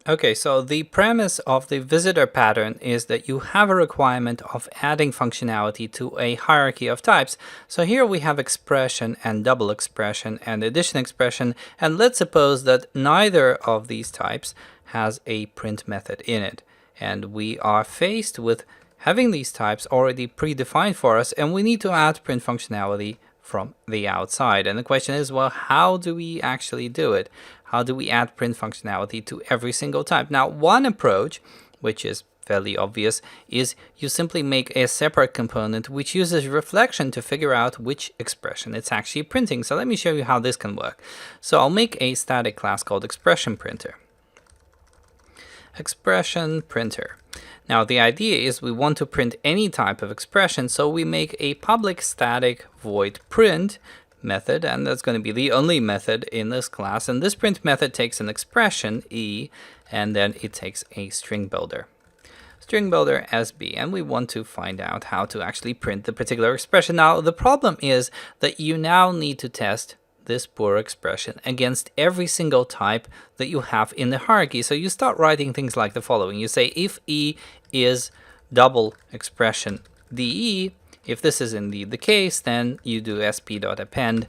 Okay, so the premise of the visitor pattern is that you have a requirement of adding functionality to a hierarchy of types. So here we have expression and double expression and addition expression, and let's suppose that neither of these types has a print method in it. And we are faced with having these types already predefined for us, and we need to add print functionality from the outside. And the question is, well, how do we actually do it? How do we add print functionality to every single type? Now, one approach, which is fairly obvious, is you simply make a separate component which uses reflection to figure out which expression it's actually printing. So let me show you how this can work. So I'll make a static class called expression printer. Expression printer. Now the idea is we want to print any type of expression, so we make a public static void print method, and that's going to be the only method in this class. And this print method takes an expression, e, and then it takes a string builder. String builder SB, and we want to find out how to actually print the particular expression. Now the problem is that you now need to test this poor expression against every single type that you have in the hierarchy. So you start writing things like the following. You say if E is double expression DE, if this is indeed the case, then you do sp.append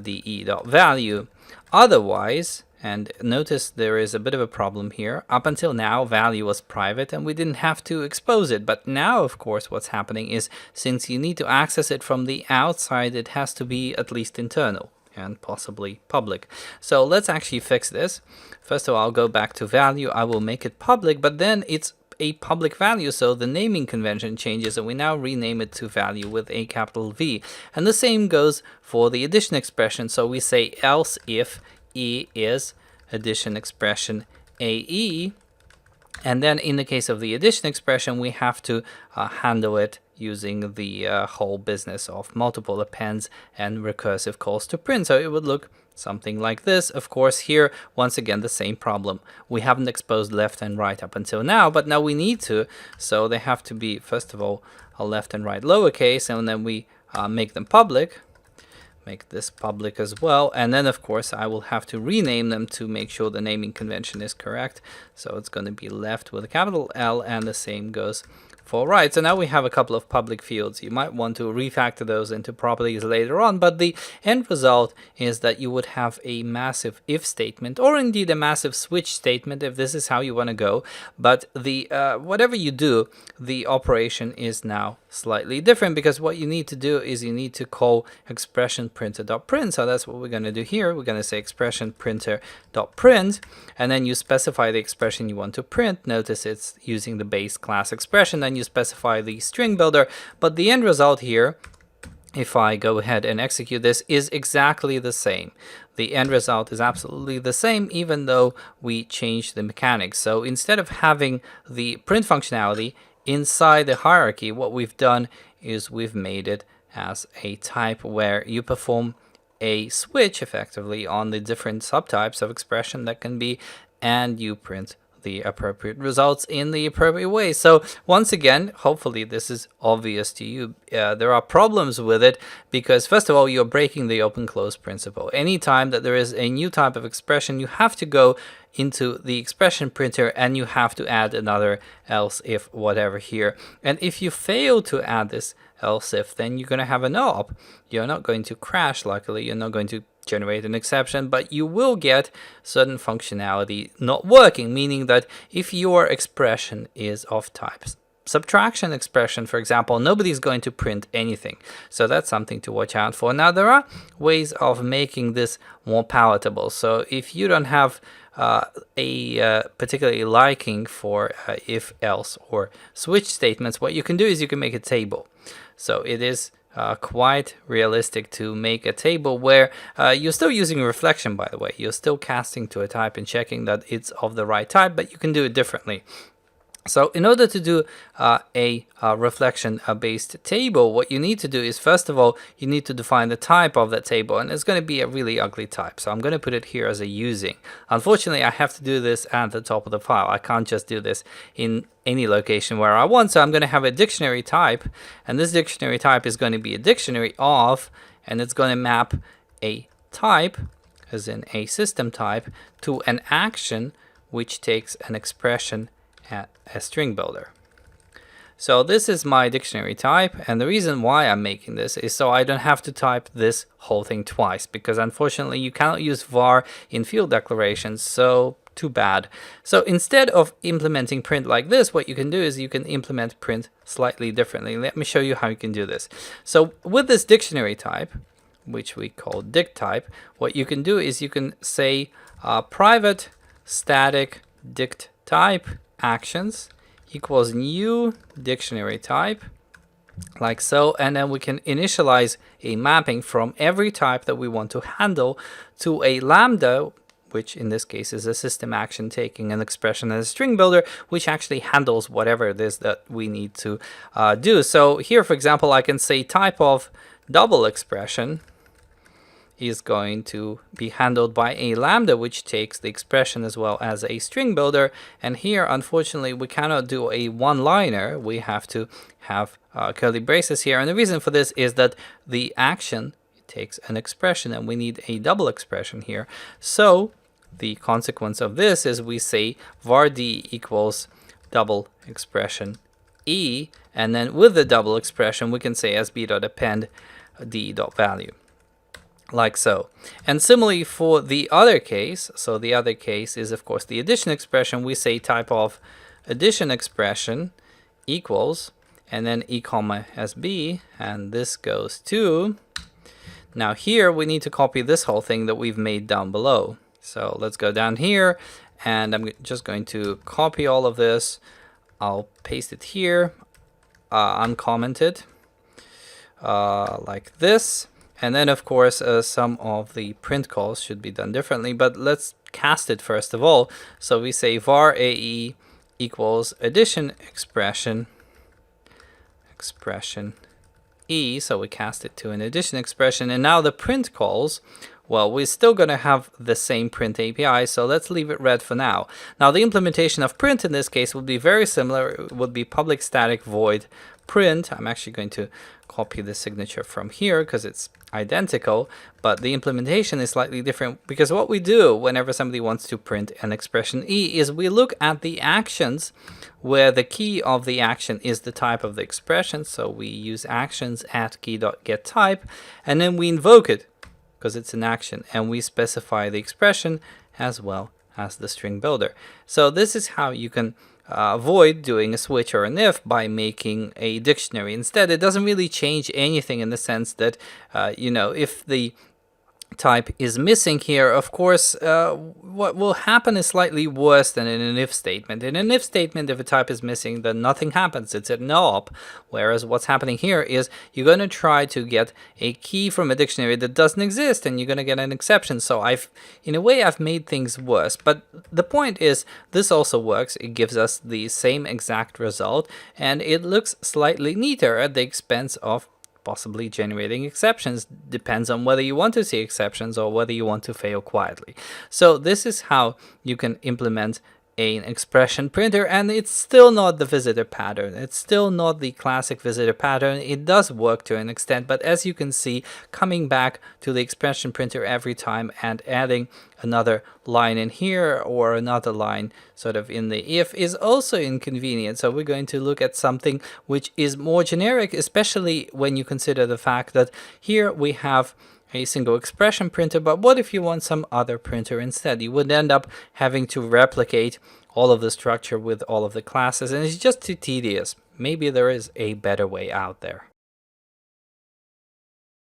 DE.value. Otherwise, and notice there is a bit of a problem here. Up until now, value was private and we didn't have to expose it. But now, of course, what's happening is since you need to access it from the outside, it has to be at least internal and possibly public. So let's actually fix this. First of all, I'll go back to value. I will make it public, but then it's a public value, so the naming convention changes, and we now rename it to value with a capital V. And the same goes for the addition expression. So we say else if E is addition expression AE, and then in the case of the addition expression, we have to handle it using the whole business of multiple appends and recursive calls to print. So it would look something like this. Of course, here, once again, the same problem. We haven't exposed left and right up until now, but now we need to. So they have to be, first of all, a left and right lowercase, and then we make them public. Make this public as well, and then of course I will have to rename them to make sure the naming convention is correct. So it's going to be left with a capital L, and the same goes for right. So now we have a couple of public fields. You might want to refactor those into properties later on, but the end result is that you would have a massive if statement, or indeed a massive switch statement if this is how you want to go. But the whatever you do, the operation is now slightly different, because what you need to do is you need to call expression printer.print. So that's what we're going to do here. We're going to say expression printer.print, and then you specify the expression you want to print. Notice it's using the base class expression. Then you specify the string builder, but the end result here, if I go ahead and execute this, is exactly the same. The end result is absolutely the same, even though we changed the mechanics. So instead of having the print functionality inside the hierarchy, what we've done is we've made it as a type where you perform a switch effectively on the different subtypes of expression that can be, and you print the appropriate results in the appropriate way. So once again, hopefully this is obvious to you. There are problems with it because, first of all, you're breaking the open-close principle. Anytime that there is a new type of expression, you have to go into the expression printer and you have to add another else if whatever here. And if you fail to add this else if, then you're going to have an op. You're not going to crash, luckily. You're not going to generate an exception, but you will get certain functionality not working, meaning that if your expression is of types subtraction expression, for example, nobody's going to print anything. So that's something to watch out for. Now, there are ways of making this more palatable. So if you don't have a particularly liking for if, else, or switch statements, what you can do is you can make a table. So it is quite realistic to make a table where you're still using reflection, by the way. You're still casting to a type and checking that it's of the right type, but you can do it differently. So in order to do a reflection-based table, what you need to do is, first of all, you need to define the type of that table, and it's going to be a really ugly type. So I'm going to put it here as a using. Unfortunately, I have to do this at the top of the file. I can't just do this in any location where I want. So I'm going to have a dictionary type, and this dictionary type is going to be a dictionary of, and it's going to map a type, as in a system type, to an action, which takes an expression at a string builder. So this is my dictionary type, and the reason why I'm making this is so I don't have to type this whole thing twice, because unfortunately you cannot use var in field declarations, so too bad. So instead of implementing print like this, what you can do is you can implement print slightly differently. Let me show you how you can do this. So with this dictionary type, which we call dict type, what you can do is you can say private static dict type actions equals new dictionary type, like so, and then we can initialize a mapping from every type that we want to handle to a lambda, which in this case is a system action taking an expression as a string builder, which actually handles whatever it is that we need to do. So here, for example, I can say type of double expression is going to be handled by a lambda, which takes the expression as well as a string builder. And here, unfortunately, we cannot do a one-liner. We have to have curly braces here. And the reason for this is that the action takes an expression, and we need a double expression here. So the consequence of this is we say var d equals double expression e, and then with the double expression, we can say sb.append d.value. Like so. And similarly for the other case, so the other case is of course the addition expression. We say type of addition expression equals, and then e comma sb, and this goes to, now here we need to copy this whole thing that we've made down below. So let's go down here, and I'm just going to copy all of this. I'll paste it here, uncommented, like this. And then, of course, some of the print calls should be done differently, but let's cast it first of all. So we say var ae equals addition expression e, so we cast it to an addition expression. And now the print calls, well, we're still going to have the same print API, so let's leave it red for now. Now, the implementation of print in this case would be very similar. It would be public static void print. I'm actually going to copy the signature from here because it's identical, but the implementation is slightly different, because what we do whenever somebody wants to print an expression e is we look at the actions where the key of the action is the type of the expression. So we use actions at key.getType, and then we invoke it because it's an action, and we specify the expression as well as the string builder. So this is how you can avoid doing a switch or an if by making a dictionary. Instead, it doesn't really change anything in the sense that, you know, if the type is missing here, of course, what will happen is slightly worse than in an if statement. In an if statement, if a type is missing, then nothing happens. It's a no-op. Whereas what's happening here is you're going to try to get a key from a dictionary that doesn't exist, and you're going to get an exception. So in a way, I've made things worse. But the point is, this also works. It gives us the same exact result, and it looks slightly neater at the expense of possibly generating exceptions. Depends on whether you want to see exceptions or whether you want to fail quietly. So this is how you can implement an expression printer, and it's still not the visitor pattern. It's still not the classic visitor pattern. It does work to an extent, but as you can see, coming back to the expression printer every time and adding another line in here or another line sort of in the if is also inconvenient. So we're going to look at something which is more generic, especially when you consider the fact that here we have a single expression printer, but what if you want some other printer instead? You would end up having to replicate all of the structure with all of the classes, and it's just too tedious. Maybe there is a better way out there.